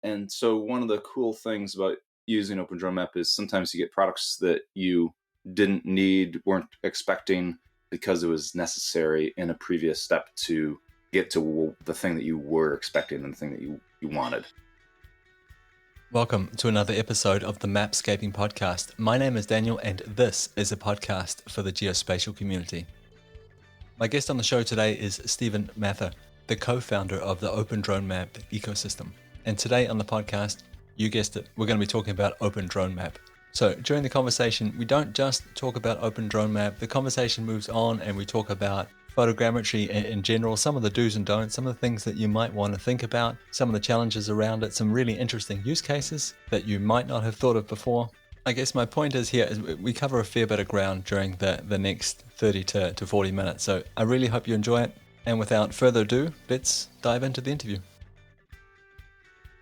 And so one of the cool things about using OpenDroneMap is sometimes you get products that you didn't need, weren't expecting, because it was necessary in a previous step to get to the thing that you were expecting and the thing that you wanted. Welcome to another episode of the Mapscaping Podcast. My name is Daniel, and this is a podcast for the geospatial community. My guest on the show today is Stephen Mather, the co-founder of the OpenDroneMap ecosystem. And today on the podcast, you guessed it, we're going to be talking about OpenDroneMap. So during the conversation, we don't just talk about OpenDroneMap. The conversation moves on and we talk about photogrammetry in general, some of the do's and don'ts, some of the things that you might want to think about, some of the challenges around it, some really interesting use cases that you might not have thought of before. I guess my point is here is we cover a fair bit of ground during the next 30 to 40 minutes. So I really hope you enjoy it. And without further ado, let's dive into the interview.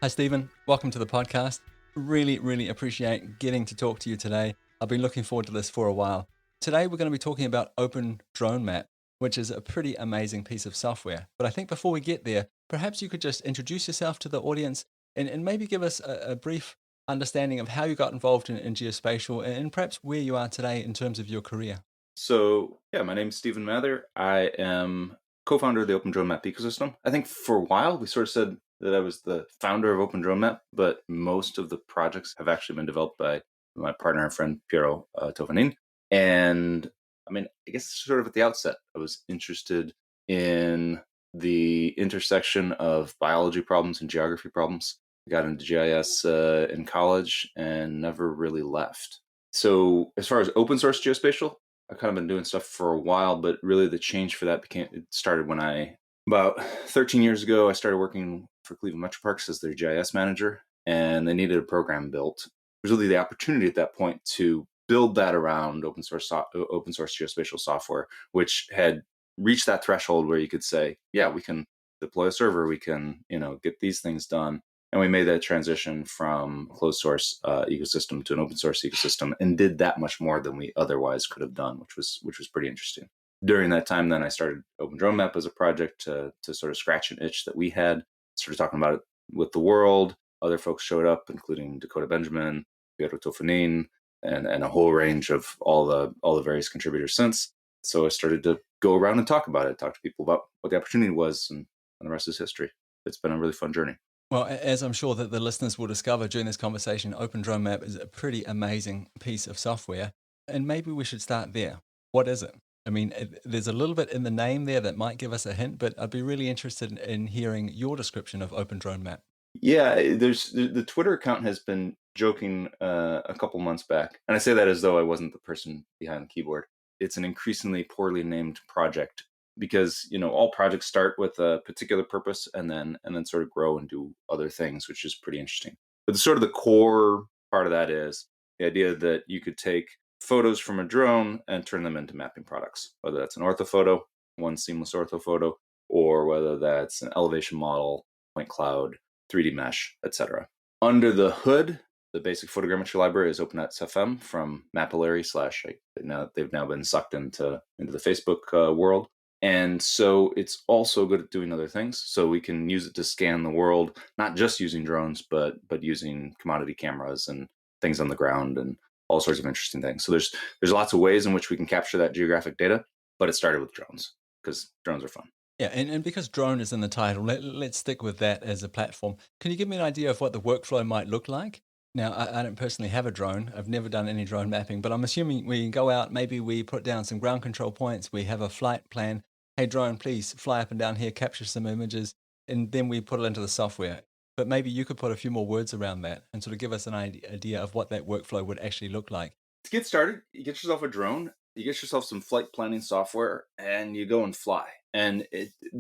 Hi, Stephen. Welcome to the podcast. Really appreciate getting to talk to you today. I've been looking forward to this for a while. Today, we're going to be talking about OpenDroneMap, which is a pretty amazing piece of software. But I think before we get there, perhaps you could just introduce yourself to the audience and maybe give us a brief understanding of how you got involved in geospatial and perhaps where you are today in terms of your career. So, my name is Stephen Mather. I am co-founder of the OpenDroneMap ecosystem. I think for a while, we sort of said that I was the founder of OpenDroneMap, but most of the projects have actually been developed by my partner and friend, Piero Tofanin. And I guess sort of at the outset, I was interested in the intersection of biology problems and geography problems. I got into GIS in college and never really left. So as far as open source geospatial, I've kind of been doing stuff for a while, but really the change for that started when about 13 years ago, I started working for Cleveland Metro Parks as their GIS manager, and they needed a program built. There was really the opportunity at that point to build that around open source geospatial software, which had reached that threshold where you could say, yeah, we can deploy a server, we can, get these things done. And we made that transition from a closed source ecosystem to an open source ecosystem and did that much more than we otherwise could have done, which was pretty interesting. During that time, then I started OpenDroneMap as a project to sort of scratch an itch that we had, started talking about it with the world. Other folks showed up, including Dakota Benjamin, Piero Tofanin, and a whole range of all the various contributors since. So I started to go around and talk about it, talk to people about what the opportunity was, and the rest is history. It's been a really fun journey. Well, as I'm sure that the listeners will discover during this conversation, OpenDroneMap is a pretty amazing piece of software. And maybe we should start there. What is it? I mean, there's a little bit in the name there that might give us a hint, but I'd be really interested in hearing your description of OpenDroneMap. Yeah, the Twitter account has been joking a couple months back, and I say that as though I wasn't the person behind the keyboard. It's an increasingly poorly named project because all projects start with a particular purpose and then sort of grow and do other things, which is pretty interesting. But the core part of that is the idea that you could take photos from a drone and turn them into mapping products, whether that's an orthophoto, one seamless orthophoto, or whether that's an elevation model, point cloud, 3D mesh, etc. Under the hood, the basic photogrammetry library is OpenNetSFM from Mapillary / they've now been sucked into the Facebook world. And so it's also good at doing other things. So we can use it to scan the world, not just using drones, but using commodity cameras and things on the ground and all sorts of interesting things. So there's lots of ways in which we can capture that geographic data, but it started with drones because drones are fun. Yeah, and because drone is in the title, let's stick with that as a platform. Can you give me an idea of what the workflow might look like? Now, I don't personally have a drone. I've never done any drone mapping, but I'm assuming we go out, maybe we put down some ground control points, we have a flight plan. Hey, drone, please fly up and down here, capture some images, and then we put it into the software. But maybe you could put a few more words around that and sort of give us an idea of what that workflow would actually look like. To get started, you get yourself a drone, you get yourself some flight planning software, and you go and fly. And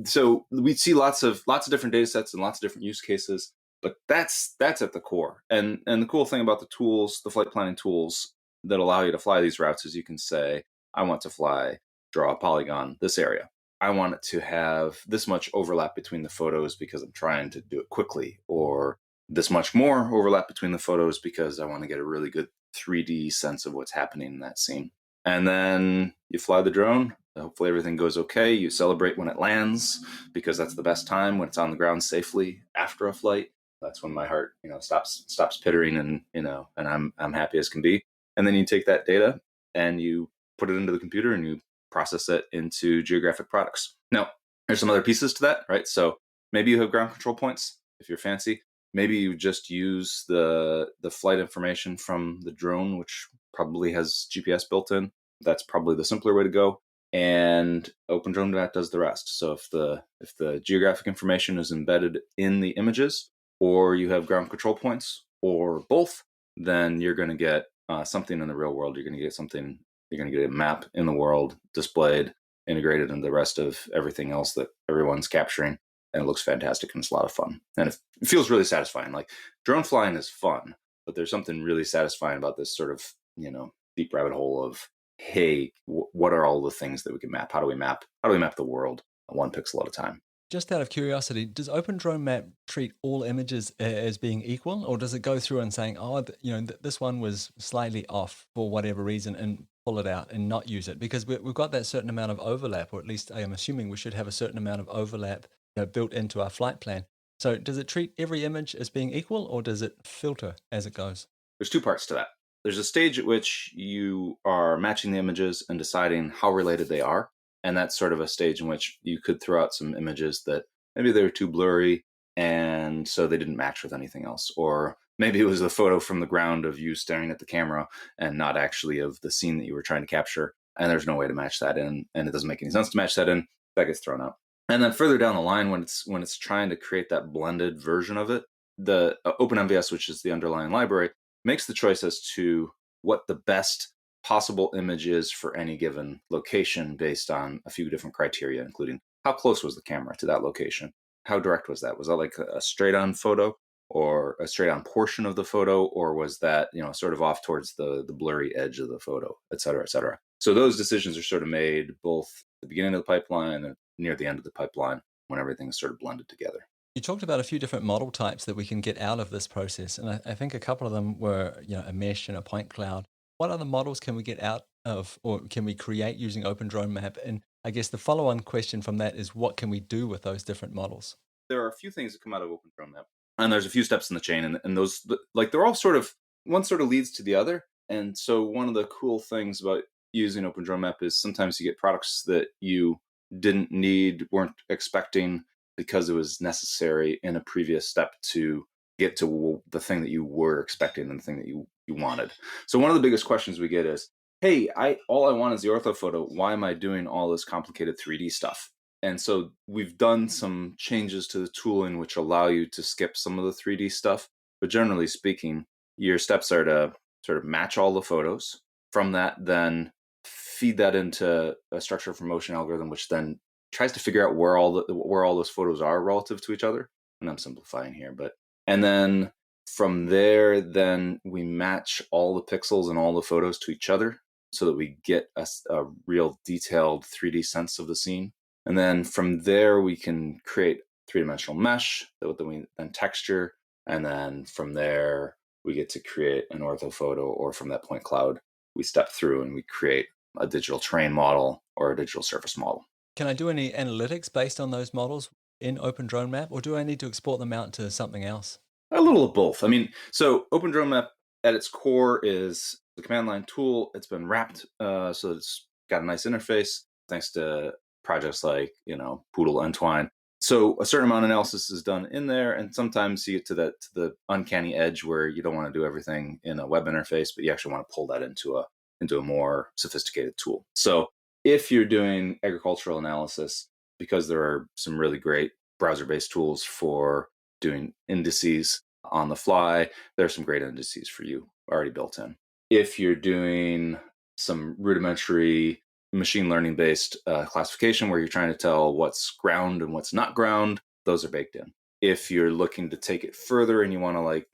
so we see lots of different data sets and lots of different use cases, but that's at the core. And the cool thing about the tools, the flight planning tools that allow you to fly these routes is you can say, I want to draw a polygon this area. I want it to have this much overlap between the photos because I'm trying to do it quickly, or this much more overlap between the photos because I want to get a really good 3D sense of what's happening in that scene. And then you fly the drone. Hopefully everything goes okay. You celebrate when it lands because that's the best time, when it's on the ground safely after a flight. That's when my heart, stops pittering, and I'm happy as can be. And then you take that data and you put it into the computer and you process it into geographic products. Now, there's some other pieces to that, right? So maybe you have ground control points if you're fancy. Maybe you just use the flight information from the drone, which probably has GPS built in. That's probably the simpler way to go. And OpenDroneMap does the rest. So if the geographic information is embedded in the images, or you have ground control points, or both, then you're going to get something in the real world. You're going to get something. You're going to get a map in the world displayed, integrated into the rest of everything else that everyone's capturing, and it looks fantastic and it's a lot of fun. And it feels really satisfying. Like, drone flying is fun, but there's something really satisfying about this sort of deep rabbit hole of, hey, what are all the things that we can map? How do we map the world one pixel at a time? Just out of curiosity, does OpenDroneMap treat all images as being equal, or does it go through and saying, oh, this one was slightly off for whatever reason, and pull it out and not use it? Because we've got that certain amount of overlap, or at least I am assuming we should have a certain amount of overlap built into our flight plan. So does it treat every image as being equal, or does it filter as it goes? There's two parts to that. There's a stage at which you are matching the images and deciding how related they are. And that's sort of a stage in which you could throw out some images that maybe they were too blurry and so they didn't match with anything else. Or maybe it was the photo from the ground of you staring at the camera and not actually of the scene that you were trying to capture. And there's no way to match that in, and it doesn't make any sense to match that in. That gets thrown out. And then further down the line, when it's trying to create that blended version of it, the OpenMVS, which is the underlying library, makes the choice as to what the best possible image is for any given location based on a few different criteria, including how close was the camera to that location? How direct was that? Was that like a straight on photo or a straight on portion of the photo? Or was that, sort of off towards the blurry edge of the photo, et cetera, et cetera. So those decisions are sort of made both at the beginning of the pipeline and near the end of the pipeline when everything is sort of blended together. You talked about a few different model types that we can get out of this process, and I think a couple of them were, a mesh and a point cloud. What other models can we get out of, or can we create using OpenDroneMap? And I guess the follow-on question from that is, what can we do with those different models? There are a few things that come out of OpenDroneMap, and there's a few steps in the chain, and those, like, they're all sort of, one sort of leads to the other. And so one of the cool things about using OpenDroneMap is sometimes you get products that you didn't need, weren't expecting, because it was necessary in a previous step to get to the thing that you were expecting and the thing that you wanted. So one of the biggest questions we get is, hey, all I want is the ortho photo. Why am I doing all this complicated 3D stuff? And so we've done some changes to the tooling which allow you to skip some of the 3D stuff. But generally speaking, your steps are to sort of match all the photos. From that, then feed that into a structure for motion algorithm, which then tries to figure out where all those photos are relative to each other. And I'm simplifying here, and then from there, then we match all the pixels and all the photos to each other so that we get a real detailed 3D sense of the scene. And then from there, we can create three-dimensional mesh that we then texture. And then from there, we get to create an ortho photo, or from that point cloud, we step through and we create a digital terrain model or a digital surface model. Can I do any analytics based on those models in OpenDroneMap, or do I need to export them out to something else? A little of both. I mean, so OpenDroneMap at its core is the command line tool. It's been wrapped so that it's got a nice interface thanks to projects like, PDAL and Twine. So a certain amount of analysis is done in there, and sometimes you get to the uncanny edge where you don't want to do everything in a web interface, but you actually want to pull that into a more sophisticated tool. So if you're doing agricultural analysis, because there are some really great browser-based tools for doing indices on the fly, there are some great indices for you already built in. If you're doing some rudimentary machine learning based classification where you're trying to tell what's ground and what's not ground, those are baked in. If you're looking to take it further and you want to,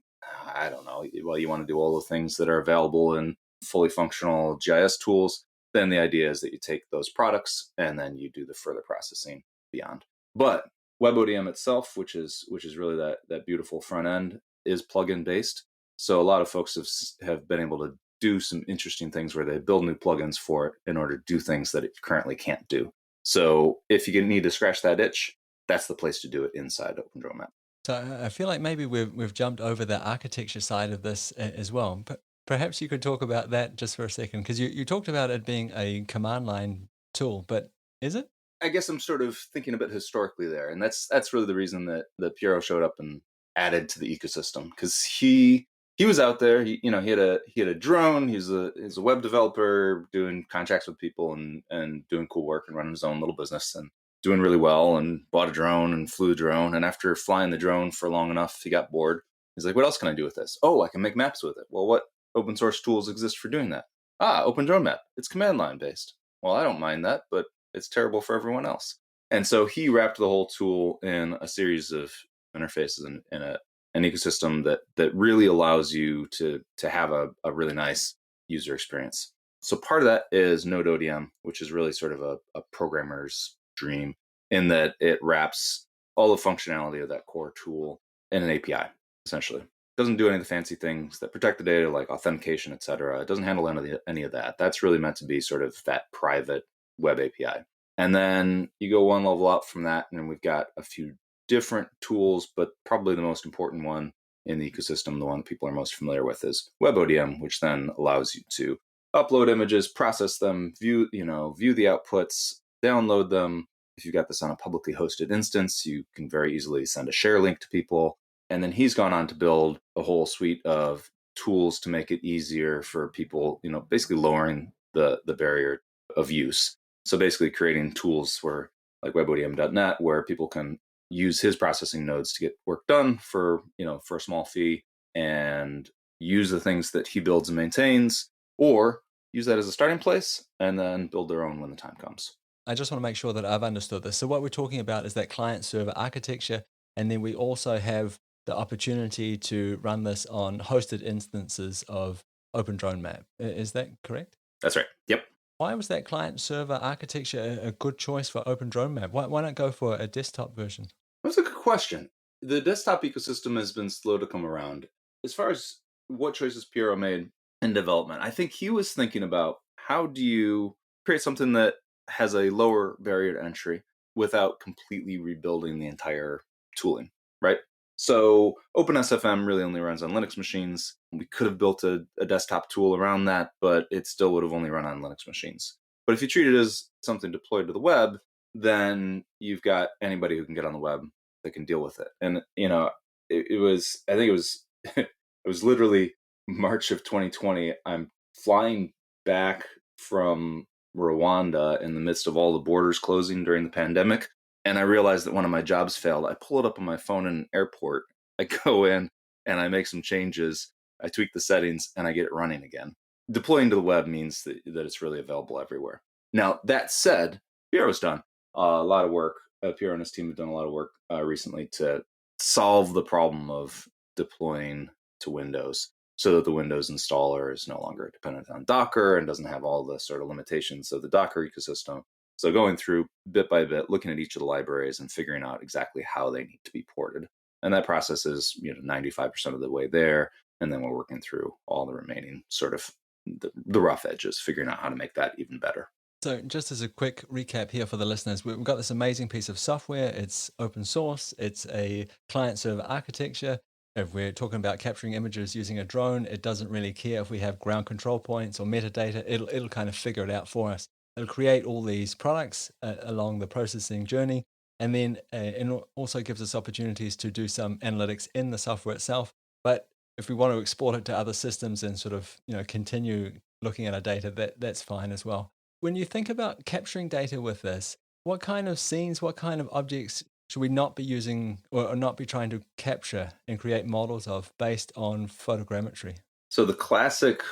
I don't know, you want to do all the things that are available in fully functional GIS tools, then the idea is that you take those products and then you do the further processing beyond. But WebODM itself, which is really that beautiful front end, is plugin based. So a lot of folks have been able to do some interesting things where they build new plugins for it in order to do things that it currently can't do. So if you need to scratch that itch, that's the place to do it inside OpenDroneMap. So I feel like maybe we've jumped over the architecture side of this as well. But perhaps you could talk about that just for a second, because you talked about it being a command line tool, but is it? I guess I'm sort of thinking a bit historically there, and that's really the reason that Piero showed up and added to the ecosystem because he was out there. He had a drone. He's a web developer doing contracts with people and doing cool work and running his own little business and doing really well. And bought a drone and flew a drone. And after flying the drone for long enough, he got bored. He's like, "What else can I do with this? Oh, I can make maps with it. Well, what open source tools exist for doing that? Ah, OpenDroneMap. It's command line based. Well, I don't mind that, but it's terrible for everyone else." And so he wrapped the whole tool in a series of interfaces and in an ecosystem that really allows you to have a really nice user experience. So part of that is Node ODM, which is really sort of a programmer's dream in that it wraps all the functionality of that core tool in an API, essentially. It doesn't do any of the fancy things that protect the data like authentication, et cetera. It doesn't handle any of that. That's really meant to be sort of that private web API. And then you go one level up from that, and we've got a few different tools, but probably the most important one in the ecosystem, the one that people are most familiar with, is WebODM, which then allows you to upload images, process them, view the outputs, download them. If you've got this on a publicly hosted instance, you can very easily send a share link to people. And then he's gone on to build a whole suite of tools to make it easier for people, basically lowering the barrier of use. So basically creating tools where like webodm.net where people can use his processing nodes to get work done for a small fee and use the things that he builds and maintains, or use that as a starting place and then build their own when the time comes. I just want to make sure that I've understood this. So what we're talking about is that client server architecture, and then we also have the opportunity to run this on hosted instances of OpenDroneMap. Is that correct? That's right. Yep. Why was that client server architecture a good choice for OpenDroneMap? Why not go for a desktop version? That's a good question. The desktop ecosystem has been slow to come around. As far as what choices Piero made in development, I think he was thinking about how do you create something that has a lower barrier to entry without completely rebuilding the entire tooling, right? So OpenSFM really only runs on Linux machines. We could have built a desktop tool around that, but it still would have only run on Linux machines. But if you treat it as something deployed to the web, then you've got anybody who can get on the web that can deal with it. And it was, I think it was it was literally March of 2020. I'm flying back from Rwanda in the midst of all the borders closing during the pandemic, and I realized that one of my jobs failed. I pull it up on my phone in an airport. I go in and I make some changes. I tweak the settings and I get it running again. Deploying to the web means that it's really available everywhere. Now, that said, Piero's done a lot of work. Piero and his team have done a lot of work recently to solve the problem of deploying to Windows so that the Windows installer is no longer dependent on Docker and doesn't have all the sort of limitations of the Docker ecosystem. So going through bit by bit, looking at each of the libraries and figuring out exactly how they need to be ported. And that process is 95% of the way there. And then we're working through all the remaining sort of the rough edges, figuring out how to make that even better. So just as a quick recap here for the listeners, we've got this amazing piece of software. It's open source. It's a client server architecture. If we're talking about capturing images using a drone, it doesn't really care if we have ground control points or metadata. It'll kind of figure it out for us. It'll create all these products along the processing journey. And then it also gives us opportunities to do some analytics in the software itself. But if we want to export it to other systems and sort of continue looking at our data, that's fine as well. When you think about capturing data with this, what kind of scenes, what kind of objects should we not be using or not be trying to capture and create models of based on photogrammetry? So the classic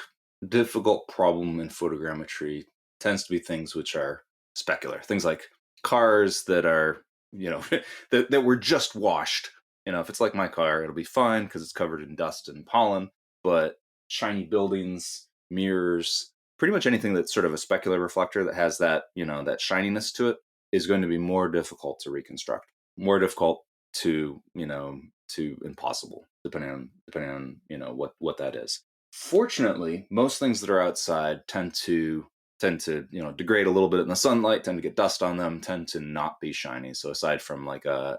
difficult problem in photogrammetry tends to be things which are specular, things like cars that are, that were just washed. If it's like my car, it'll be fine because it's covered in dust and pollen, but shiny buildings, mirrors, pretty much anything that's sort of a specular reflector that has that, that shininess to it is going to be more difficult to reconstruct, more difficult to impossible, depending on what that is. Fortunately, most things that are outside tend to tend to, degrade a little bit in the sunlight, tend to get dust on them, tend to not be shiny. So aside from like a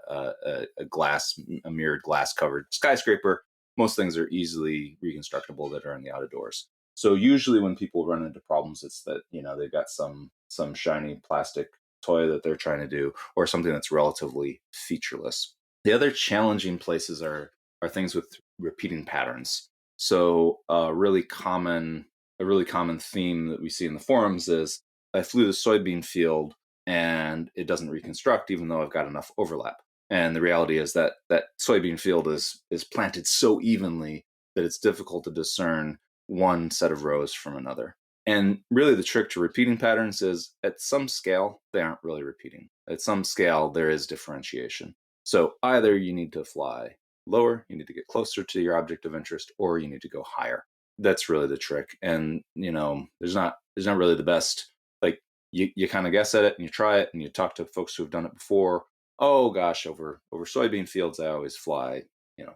mirrored glass covered skyscraper, most things are easily reconstructible that are in the outdoors. So usually when people run into problems, it's that, they've got some shiny plastic toy that they're trying to do, or something that's relatively featureless. The other challenging places are things with repeating patterns. So a really common theme that we see in the forums is I flew the soybean field and it doesn't reconstruct even though I've got enough overlap. And the reality is that that soybean field is planted so evenly that it's difficult to discern one set of rows from another. And really the trick to repeating patterns is at some scale, they aren't really repeating. At some scale, there is differentiation. So either you need to fly lower, you need to get closer to your object of interest, or you need to go higher. That's really the trick. And there's not really the best, like, you kind of guess at it and you try it and you talk to folks who have done it before. Oh gosh, over soybean fields I always fly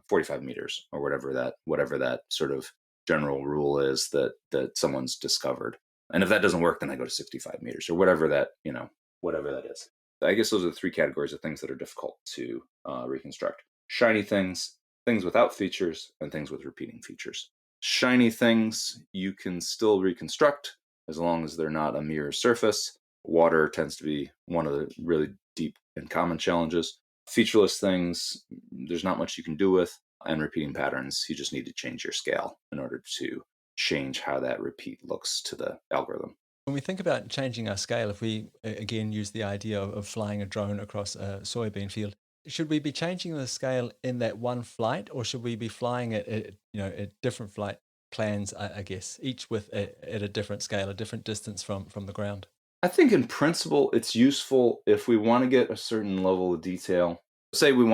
45 meters, or whatever that sort of general rule is that someone's discovered. And if that doesn't work, then I go to 65 meters, or whatever that is. I guess those are the three categories of things that are difficult to reconstruct: shiny things, things without features, and things with repeating features. Shiny things you can still reconstruct as long as they're not a mirror surface. Water tends to be one of the really deep and common challenges. Featureless things, there's not much you can do with. And repeating patterns, you just need to change your scale in order to change how that repeat looks to the algorithm. When we think about changing our scale, if we again use the idea of flying a drone across a soybean field, should we be changing the scale in that one flight, or should we be flying it at different flight plans? I guess each at a different scale, a different distance from the ground. I think in principle, it's useful if we want to get a certain level of detail. Say we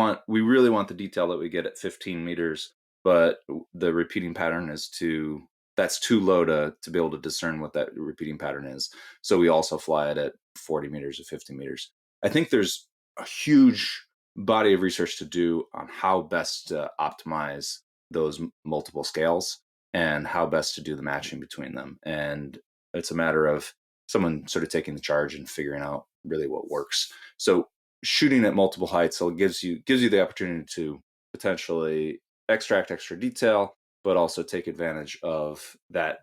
really want the detail that we get at 15 meters, but the repeating pattern that's too low to be able to discern what that repeating pattern is. So we also fly it at 40 meters or 50 meters. I think there's a huge body of research to do on how best to optimize those multiple scales and how best to do the matching between them. And it's a matter of someone sort of taking the charge and figuring out really what works. So shooting at multiple heights, so it gives you the opportunity to potentially extract extra detail, but also take advantage of that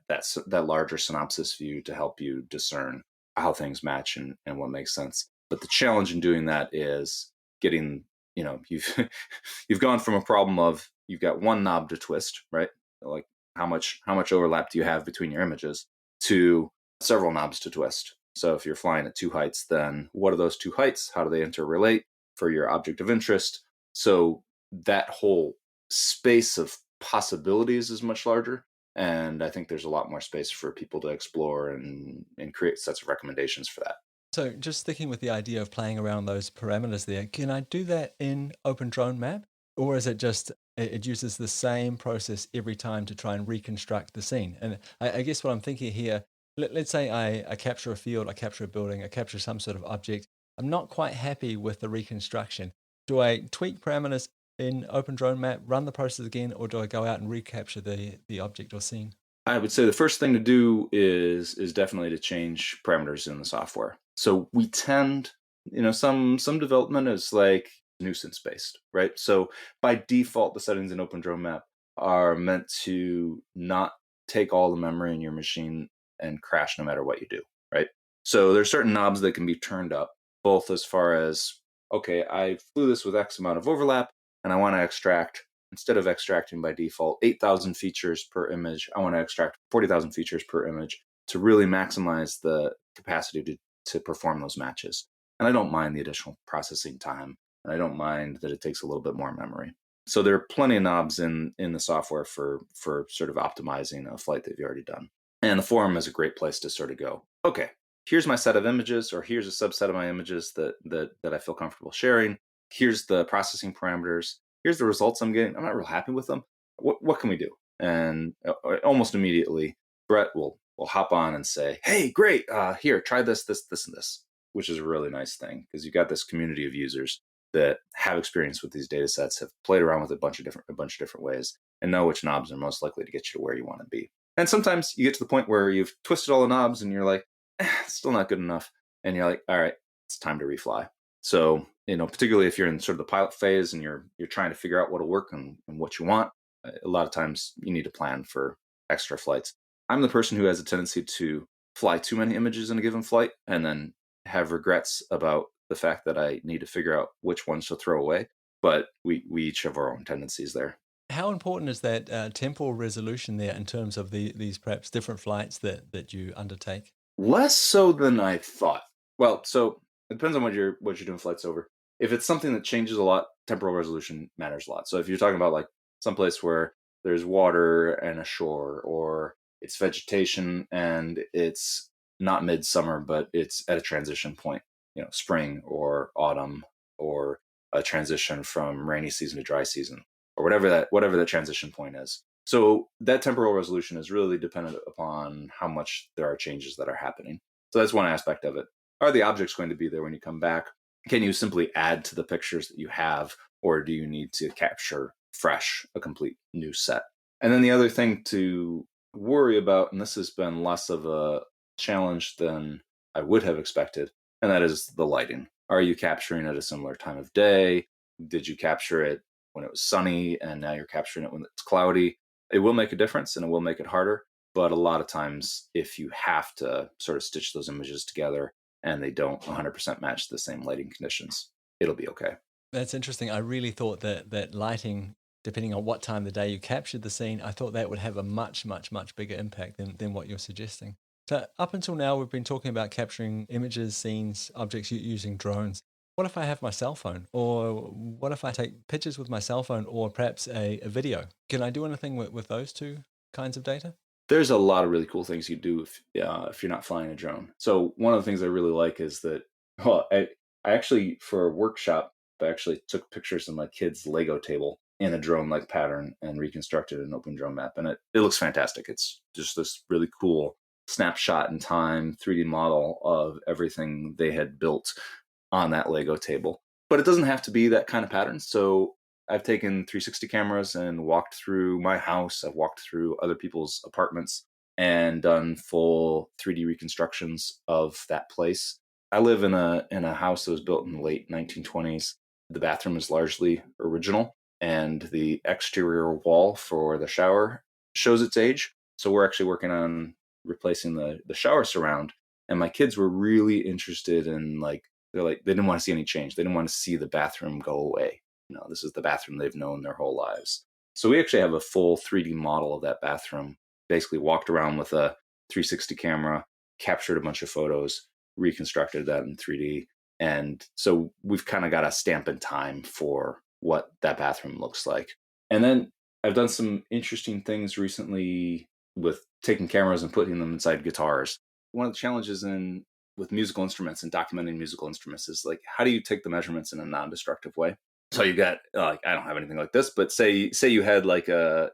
larger synopsis view to help you discern how things match and what makes sense. But the challenge in doing that is getting, you've you've gone from a problem of you've got one knob to twist, right? Like how much overlap do you have between your images, to several knobs to twist. So if you're flying at two heights, then what are those two heights? How do they interrelate for your object of interest? So that whole space of possibilities is much larger. And I think there's a lot more space for people to explore and create sets of recommendations for that. So just sticking with the idea of playing around those parameters there, can I do that in OpenDroneMap? Or is it just, it uses the same process every time to try and reconstruct the scene? And I guess what I'm thinking here, let's say I capture a field, I capture a building, I capture some sort of object. I'm not quite happy with the reconstruction. Do I tweak parameters in OpenDroneMap, run the process again, or do I go out and recapture the object or scene? I would say the first thing to do is definitely to change parameters in the software. So we tend, some development is like nuisance based, right? So by default, the settings in OpenDroneMap are meant to not take all the memory in your machine and crash no matter what you do, right? So there's certain knobs that can be turned up, both as far as, okay, I flew this with X amount of overlap and I want to extract, instead of extracting by default 8,000 features per image, I want to extract 40,000 features per image to really maximize the capacity to perform those matches. And I don't mind the additional processing time, and I don't mind that it takes a little bit more memory. So there are plenty of knobs in the software for sort of optimizing a flight that you've already done. And the forum is a great place to sort of go, okay, here's my set of images, or here's a subset of my images that I feel comfortable sharing. Here's the processing parameters. Here's the results I'm getting. I'm not real happy with them. What can we do? And almost immediately, Brett will hop on and say, "Hey, great! Here, try this, and this," which is a really nice thing because you've got this community of users that have experience with these data sets, have played around with a bunch of different ways, and know which knobs are most likely to get you to where you want to be. And sometimes you get to the point where you've twisted all the knobs, and you're like, Still not good enough. And you're like, all right, it's time to refly. So, particularly if you're in sort of the pilot phase and you're trying to figure out what'll work and what you want, a lot of times you need to plan for extra flights. I'm the person who has a tendency to fly too many images in a given flight and then have regrets about the fact that I need to figure out which ones to throw away. But we each have our own tendencies there. How important is that temporal resolution there in terms of these perhaps different flights that you undertake? Less so than I thought. Well, so it depends on what you're doing flights over. If it's something that changes a lot, temporal resolution matters a lot. So if you're talking about like someplace where there's water and a shore, or it's vegetation and it's not midsummer, but it's at a transition point, spring or autumn, or a transition from rainy season to dry season, or whatever that transition point is. So that temporal resolution is really dependent upon how much there are changes that are happening. So that's one aspect of it. Are the objects going to be there when you come back? Can you simply add to the pictures that you have, or do you need to capture fresh, a complete new set? And then the other thing to worry about, and this has been less of a challenge than I would have expected, and that is the lighting. Are you capturing at a similar time of day? Did you capture it when it was sunny and now you're capturing it when it's cloudy? It will make a difference and it will make it harder. But a lot of times, if you have to sort of stitch those images together and they don't 100% match the same lighting conditions, it'll be okay. That's interesting. I really thought that lighting, depending on what time of the day you captured the scene, I thought that would have a much, much, much bigger impact than what you're suggesting. So up until now, we've been talking about capturing images, scenes, objects using drones. What if I have my cell phone? Or what if I take pictures with my cell phone or perhaps a video? Can I do anything with those two kinds of data? There's a lot of really cool things you do if you're not flying a drone. So one of the things I really like is that, well, I actually, for a workshop, I actually took pictures of my kid's Lego table in a drone-like pattern and reconstructed an OpenDroneMap, and it looks fantastic. It's just this really cool snapshot in time 3D model of everything they had built on that Lego table. But it doesn't have to be that kind of pattern. So I've taken 360 cameras and walked through my house. I've walked through other people's apartments and done full 3D reconstructions of that place. I live in a house that was built in the late 1920s. The bathroom is largely original, and the exterior wall for the shower shows its age. So we're actually working on replacing the shower surround. And my kids were really interested in, like, they didn't want to see any change. They didn't want to see the bathroom go away. This is the bathroom they've known their whole lives. So we actually have a full 3D model of that bathroom. Basically walked around with a 360 camera, captured a bunch of photos, reconstructed that in 3D. And so we've kind of got a stamp in time for what that bathroom looks like. And then I've done some interesting things recently with taking cameras and putting them inside guitars. One of the challenges in with musical instruments and documenting musical instruments is, like, how do you take the measurements in a non-destructive way? So you got, like, I don't have anything like this, but say you had like an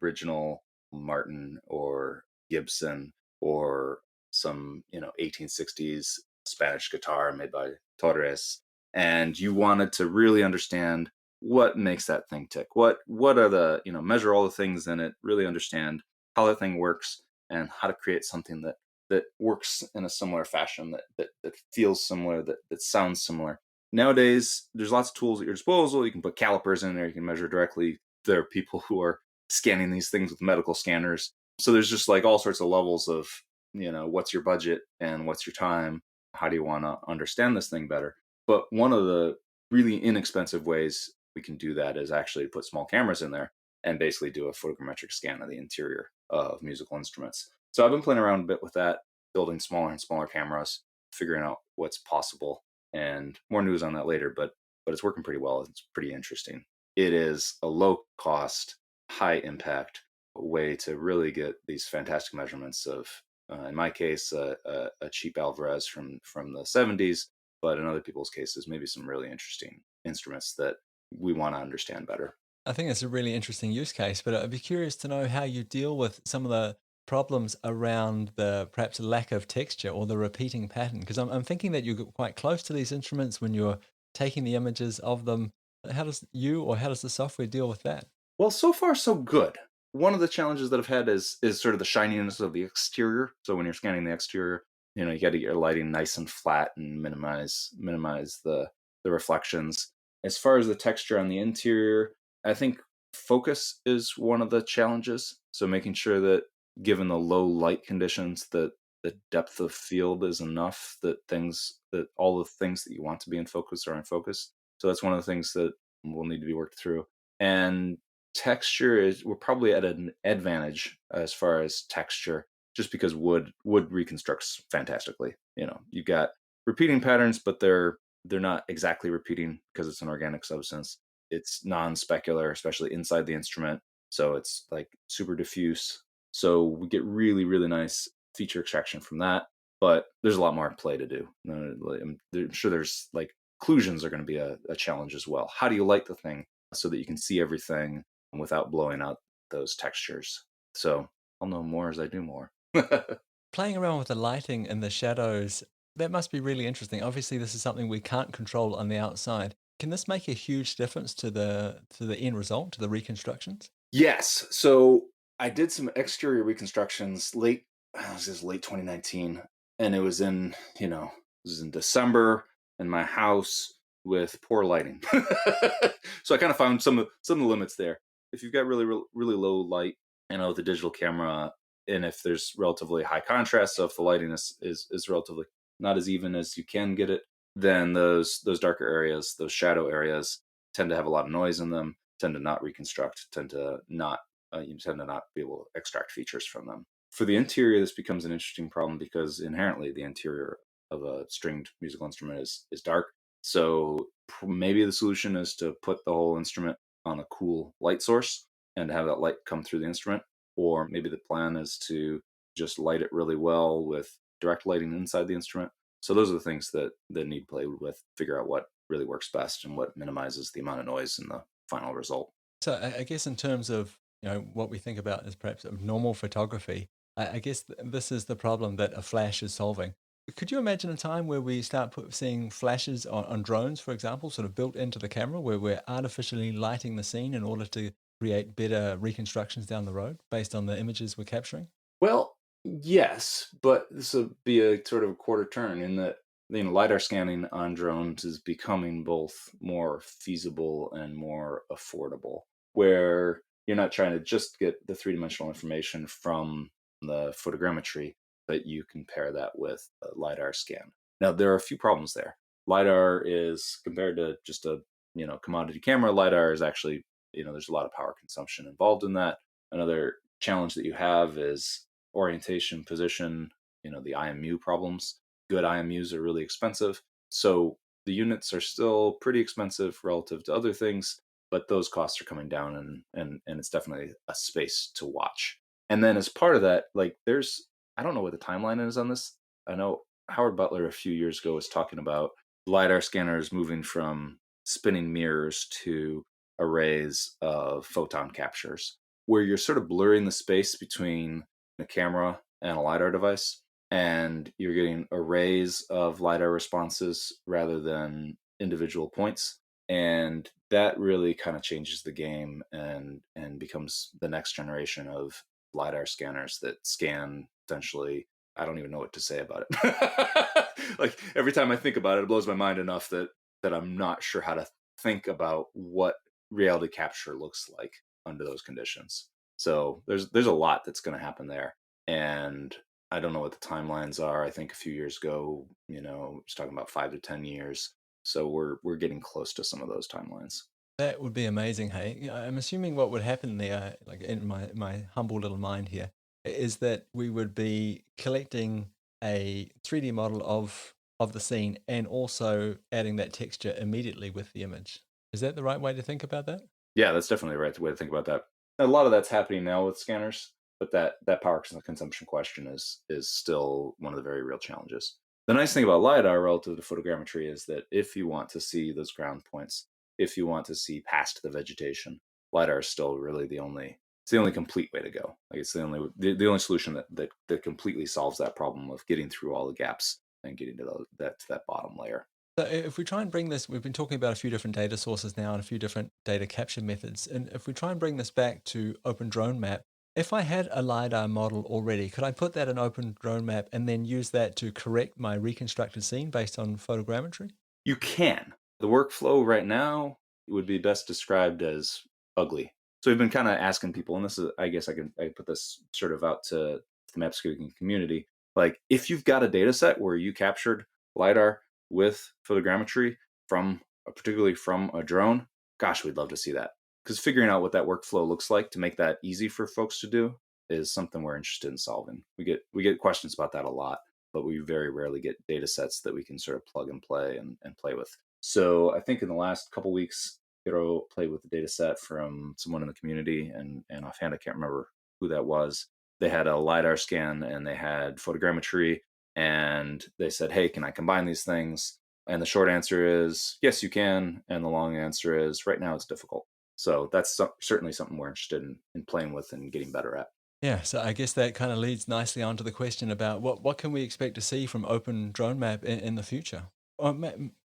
original Martin or Gibson, or some 1860s Spanish guitar made by Torres, and you wanted to really understand what makes that thing tick. What are the, measure all the things in it, really understand how that thing works, and how to create something that works in a similar fashion, that feels similar, that sounds similar. Nowadays, there's lots of tools at your disposal. You can put calipers in there, you can measure directly. There are people who are scanning these things with medical scanners. So there's just like all sorts of levels of, what's your budget and what's your time? How do you want to understand this thing better? But one of the really inexpensive ways we can do that is actually put small cameras in there and basically do a photogrammetric scan of the interior of musical instruments. So I've been playing around a bit with that, building smaller and smaller cameras, figuring out what's possible, and more news on that later. But it's working pretty well. It's pretty interesting. It is a low cost, high impact way to really get these fantastic measurements of, in my case, a cheap Alvarez from the 70s, but in other people's cases, maybe some really interesting instruments that we want to understand better. I think it's a really interesting use case, but I'd be curious to know how you deal with some of the problems around the perhaps lack of texture or the repeating pattern. Because I'm thinking that you get quite close to these instruments when you're taking the images of them. How does the software deal with that? Well, so far so good. One of the challenges that I've had is sort of the shininess of the exterior. So when you're scanning the exterior, you got to get your lighting nice and flat and minimize the reflections. As far as the texture on the interior, I think focus is one of the challenges. So making sure that given the low light conditions that the depth of field is enough that all the things that you want to be in focus are in focus. So that's one of the things that will need to be worked through. And texture is we're probably at an advantage as far as texture, just because wood reconstructs fantastically. You've got repeating patterns, but they're not exactly repeating because it's an organic substance. It's non-specular, especially inside the instrument, so it's like super diffuse. So we get really, really nice feature extraction from that. But there's a lot more play to do. I'm sure there's like occlusions are going to be a challenge as well. How do you light the thing so that you can see everything without blowing out those textures? So I'll know more as I do more. Playing around with the lighting and the shadows, that must be really interesting. Obviously, this is something we can't control on the outside. Can this make a huge difference to the end result, to the reconstructions? Yes. So I did some exterior reconstructions this is late 2019, and it was in December in my house with poor lighting. So I kind of found some of the limits there. If you've got really low light, with a digital camera, and if there's relatively high contrast, so if the lighting is relatively not as even as you can get it, then those darker areas, those shadow areas, tend to have a lot of noise in them, tend to not reconstruct, tend to not you tend to not be able to extract features from them. For the interior, this becomes an interesting problem because inherently the interior of a stringed musical instrument is dark. So maybe the solution is to put the whole instrument on a cool light source and have that light come through the instrument. Or maybe the plan is to just light it really well with direct lighting inside the instrument. So those are the things that need play with, figure out what really works best and what minimizes the amount of noise in the final result. So I guess in terms of what we think about as perhaps normal photography, I guess this is the problem that a flash is solving. Could you imagine a time where we start seeing flashes on drones, for example, sort of built into the camera, where we're artificially lighting the scene in order to create better reconstructions down the road based on the images we're capturing? Well, yes, but this will be a sort of a quarter turn in that lidar scanning on drones is becoming both more feasible and more affordable. Where you're not trying to just get the three-dimensional information from the photogrammetry, but you can pair that with a lidar scan. Now there are a few problems there. Lidar is compared to just a commodity camera. Lidar is actually there's a lot of power consumption involved in that. Another challenge that you have is orientation, position, the IMU problems. Good IMUs are really expensive. So the units are still pretty expensive relative to other things, but those costs are coming down and it's definitely a space to watch. And then as part of that, like I don't know what the timeline is on this. I know Howard Butler a few years ago was talking about LiDAR scanners moving from spinning mirrors to arrays of photon captures, where you're sort of blurring the space between a camera and a LiDAR device, and you're getting arrays of LiDAR responses rather than individual points. And that really kind of changes the game and becomes the next generation of LiDAR scanners that scan essentially. I don't even know what to say about it. Like every time I think about it, it blows my mind enough that I'm not sure how to think about what reality capture looks like under those conditions. So there's a lot that's going to happen there, and I don't know what the timelines are. I think a few years ago, was talking about 5 to 10 years. So we're getting close to some of those timelines. That would be amazing. Hey, I'm assuming what would happen there, like in my humble little mind here, is that we would be collecting a 3D model of the scene and also adding that texture immediately with the image. Is that the right way to think about that? Yeah, that's definitely the right way to think about that. A lot of that's happening now with scanners, but that power consumption question is still one of the very real challenges. The nice thing about LiDAR relative to photogrammetry is that if you want to see those ground points, if you want to see past the vegetation, LiDAR is still really it's the only complete way to go. Like it's the only solution that completely solves that problem of getting through all the gaps and getting to that bottom layer. So if we try and bring this, we've been talking about a few different data sources now and a few different data capture methods. And if we try and bring this back to OpenDroneMap, If I had a LiDAR model already, could I put that in OpenDroneMap and then use that to correct my reconstructed scene based on photogrammetry? You can. The workflow right now would be best described as ugly. So we've been kind of asking people, and this is, I guess I put this sort of out to the map scraping community. Like, if you've got a data set where you captured LiDAR with photogrammetry particularly from a drone, gosh, we'd love to see that. Because figuring out what that workflow looks like to make that easy for folks to do is something we're interested in solving. We get questions about that a lot, but we very rarely get data sets that we can sort of plug and play and play with. So I think in the last couple weeks, Hiro played with the data set from someone in the community, and offhand, I can't remember who that was. They had a LiDAR scan and they had photogrammetry, and they said, hey, can I combine these things? And the short answer is yes, you can. And the long answer is right now it's difficult. So that's certainly something we're interested in playing with and getting better at. Yeah, so I guess that kind of leads nicely onto the question about what can we expect to see from OpenDroneMap in the future? Or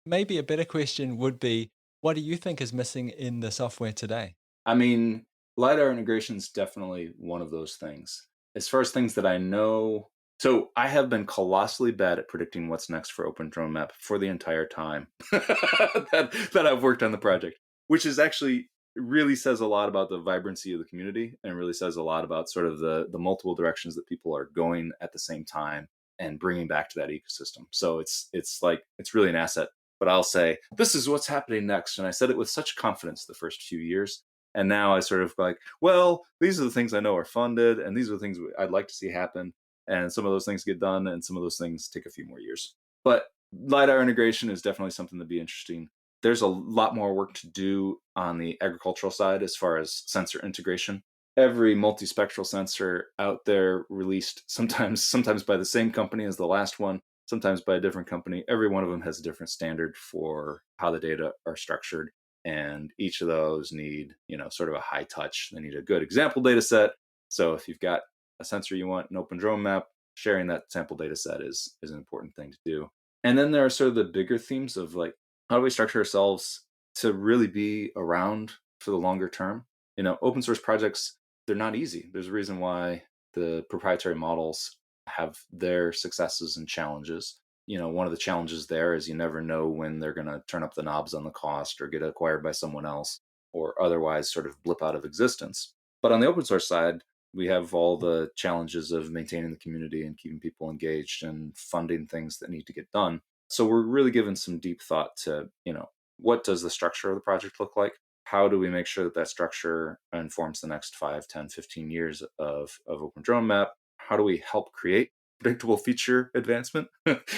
maybe a better question would be, what do you think is missing in the software today? I mean, LiDAR integration is definitely one of those things. As far as things that I know, so I have been colossally bad at predicting what's next for OpenDroneMap for the entire time that I've worked on the project, which is actually really says a lot about the vibrancy of the community and really says a lot about sort of the multiple directions that people are going at the same time and bringing back to that ecosystem. So it's really an asset. But I'll say this is what's happening next, and I said it with such confidence the first few years, and now I sort of like, well, these are the things I know are funded, and these are the things I'd like to see happen. And some of those things get done, and some of those things take a few more years. But LiDAR integration is definitely something to be interesting. There's a lot more work to do on the agricultural side as far as sensor integration. Every multispectral sensor out there released sometimes by the same company as the last one, sometimes by a different company. Every one of them has a different standard for how the data are structured, and each of those need sort of a high touch. They need a good example data set. So if you've got a sensor you want an OpenDroneMap, sharing that sample data set is an important thing to do. And then there are sort of the bigger themes of like, how do we structure ourselves to really be around for the longer term? Open source projects, they're not easy. There's a reason why the proprietary models have their successes and challenges. One of the challenges there is you never know when they're going to turn up the knobs on the cost or get acquired by someone else or otherwise sort of blip out of existence. But on the open source side, we have all the challenges of maintaining the community and keeping people engaged and funding things that need to get done. So we're really giving some deep thought to, what does the structure of the project look like? How do we make sure that structure informs the next 5, 10, 15 years of OpenDroneMap? How do we help create predictable feature advancement?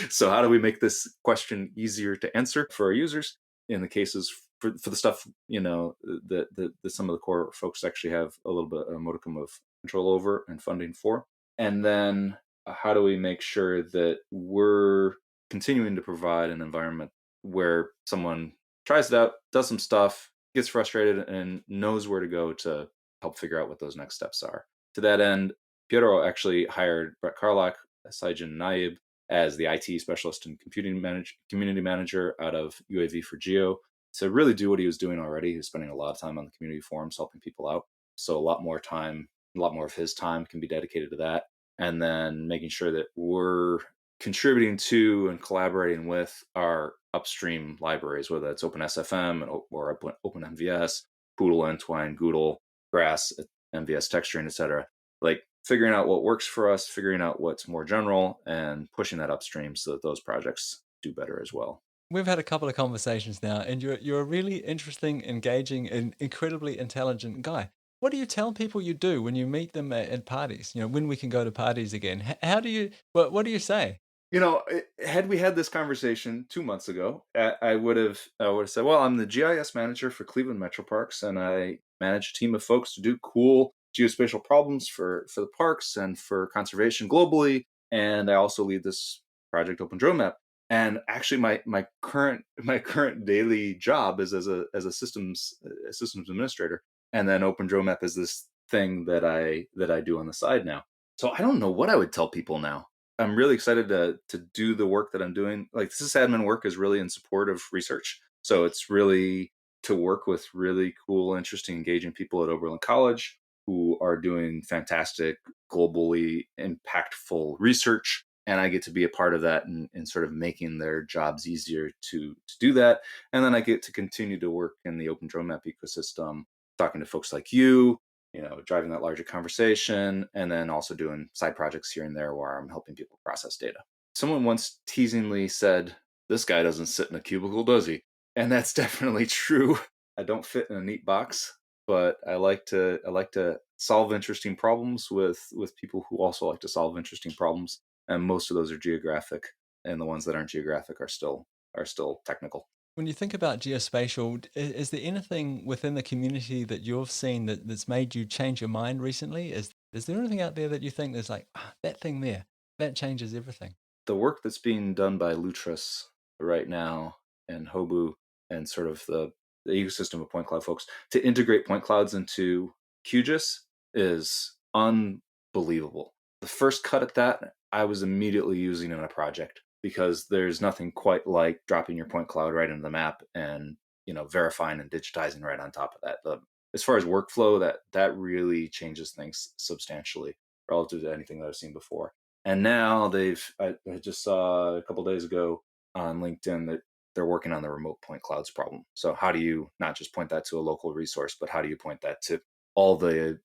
So how do we make this question easier to answer for our users in the cases for the stuff, that some of the core folks actually have a little bit a modicum of control over and funding for? And then how do we make sure that we're continuing to provide an environment where someone tries it out, does some stuff, gets frustrated, and knows where to go to help figure out what those next steps are. To that end, Pietro actually hired Brett Carlock, Saijin Naib, as the IT specialist and community manager out of UAV for Geo to really do what he was doing already. He was spending a lot of time on the community forums helping people out. So a lot more of his time can be dedicated to that. And then making sure that we're contributing to and collaborating with our upstream libraries, whether that's OpenSFM or OpenMVS, Poodle, Entwine, Goodle, Grass, MVS texturing, etc. Like figuring out what works for us, figuring out what's more general, and pushing that upstream so that those projects do better as well. We've had a couple of conversations now, and you're a really interesting, engaging, and incredibly intelligent guy. What do you tell people you do when you meet them at parties? When we can go to parties again? How do you? What do you say? Had we had this conversation 2 months ago, I would have said, well, I'm the GIS manager for Cleveland Metro Parks, and I manage a team of folks to do cool geospatial problems for the parks and for conservation globally. And I also lead this project, OpenDroneMap. And actually, my current daily job is as a systems administrator, and then OpenDroneMap is this thing that I do on the side now. So I don't know what I would tell people now. I'm really excited to do the work that I'm doing. Like this admin work is really in support of research. So it's really to work with really cool, interesting, engaging people at Oberlin College. who are doing fantastic, globally impactful research. And I get to be a part of that and sort of making their jobs easier to do that. And then I get to continue to work in the OpenDroneMap ecosystem, talking to folks like you, driving that larger conversation, and then also doing side projects here and there where I'm helping people process data. Someone once teasingly said, "This guy doesn't sit in a cubicle, does he?" And that's definitely true. I don't fit in a neat box, but I like to solve interesting problems with people who also like to solve interesting problems, and most of those are geographic, and the ones that aren't geographic are still technical. When you think about geospatial, is there anything within the community that you've seen that's made you change your mind recently? Is there anything out there that you think there's like, that thing there, that changes everything? The work that's being done by Lutris right now and Hobu and sort of the ecosystem of point cloud folks to integrate point clouds into QGIS is unbelievable. The first cut at that, I was immediately using in a project because there's nothing quite like dropping your point cloud right into the map and verifying and digitizing right on top of that. As far as workflow, that really changes things substantially relative to anything that I've seen before. And now I just saw a couple days ago on LinkedIn that they're working on the remote point clouds problem. So how do you not just point that to a local resource, but how do you point that to all the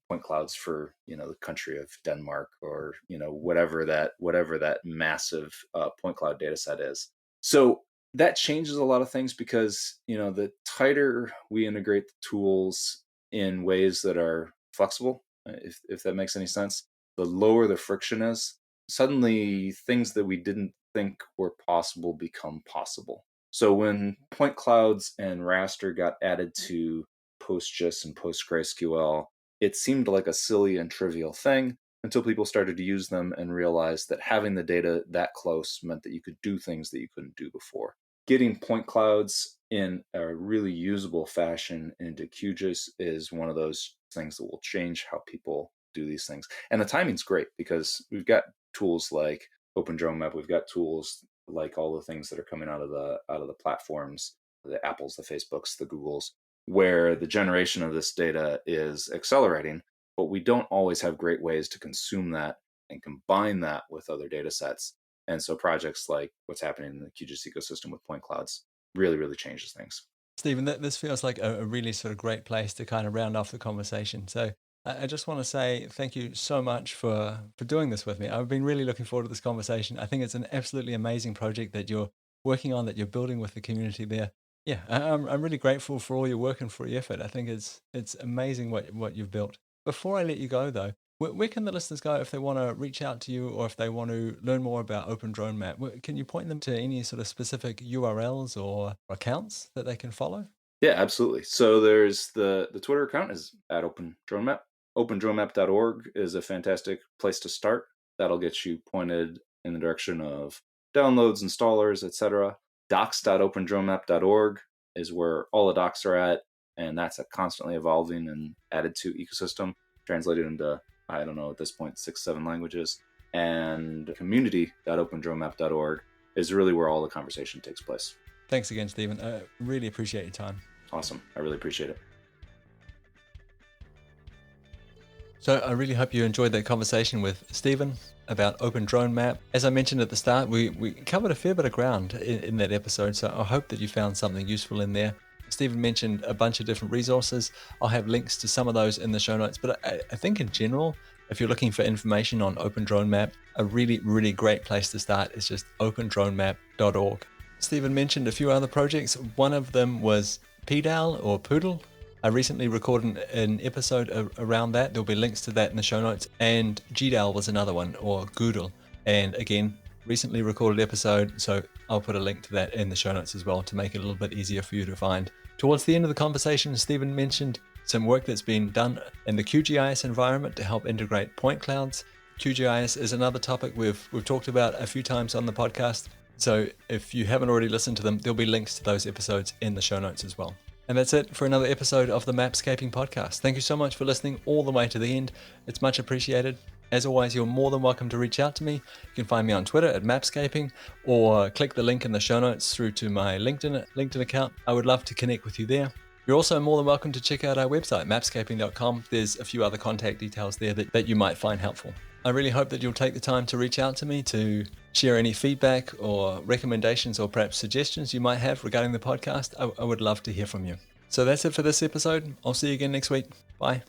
point clouds for the country of Denmark, or whatever that massive point cloud data set is. So that changes a lot of things because the tighter we integrate the tools in ways that are flexible, if that makes any sense, the lower the friction is. Suddenly things that we didn't think were possible become possible. So when point clouds and raster got added to PostGIS and PostgreSQL, it seemed like a silly and trivial thing until people started to use them and realized that having the data that close meant that you could do things that you couldn't do before. Getting point clouds in a really usable fashion into QGIS is one of those things that will change how people do these things. And the timing's great because we've got tools like OpenDroneMap, we've got tools like all the things that are coming out of the platforms, the Apples, the Facebooks, the Googles, where the generation of this data is accelerating, but we don't always have great ways to consume that and combine that with other data sets. And so projects like what's happening in the QGIS ecosystem with point clouds really, really changes things. Stephen, this feels like a really sort of great place to kind of round off the conversation. So I just want to say thank you so much for doing this with me. I've been really looking forward to this conversation. I think it's an absolutely amazing project that you're working on, that you're building with the community there. Yeah, I'm really grateful for all your work and for your effort. I think it's amazing what you've built. Before I let you go, though, where can the listeners go if they want to reach out to you or if they want to learn more about OpenDroneMap? Can you point them to any sort of specific URLs or accounts that they can follow? Yeah, absolutely. So there's the Twitter account is at OpenDroneMap. OpenDroneMap.org is a fantastic place to start. That'll get you pointed in the direction of downloads, installers, etc. Docs.opendronemap.org is where all the docs are at, and that's a constantly evolving and added to ecosystem, translated into, I don't know, at this point, 6, 7 languages. And community.opendronemap.org is really where all the conversation takes place. Thanks again, Stephen. I really appreciate your time. Awesome. I really appreciate it. So I really hope you enjoyed that conversation with Stephen about OpenDroneMap. As I mentioned at the start, we covered a fair bit of ground in that episode, so I hope that you found something useful in there. Stephen mentioned a bunch of different resources. I'll have links to some of those in the show notes, but I think in general, if you're looking for information on OpenDroneMap, a really, really great place to start is just opendronemap.org. Stephen mentioned a few other projects. One of them was PDAL or Poodle. I recently recorded an episode around that. There'll be links to that in the show notes. And GDAL was another one, or Goodle. And again, recently recorded episode, so I'll put a link to that in the show notes as well to make it a little bit easier for you to find. Towards the end of the conversation, Stephen mentioned some work that's been done in the QGIS environment to help integrate point clouds. QGIS is another topic we've talked about a few times on the podcast. So if you haven't already listened to them, there'll be links to those episodes in the show notes as well. And that's it for another episode of the Mapscaping podcast. Thank you so much for listening all the way to the end. It's much appreciated. As always, you're more than welcome to reach out to me. You can find me on Twitter at Mapscaping, or click the link in the show notes through to my LinkedIn account. I would love to connect with you there. You're also more than welcome to check out our website, mapscaping.com. There's a few other contact details there that you might find helpful. I really hope that you'll take the time to reach out to me to share any feedback or recommendations or perhaps suggestions you might have regarding the podcast. I would love to hear from you. So that's it for this episode. I'll see you again next week. Bye.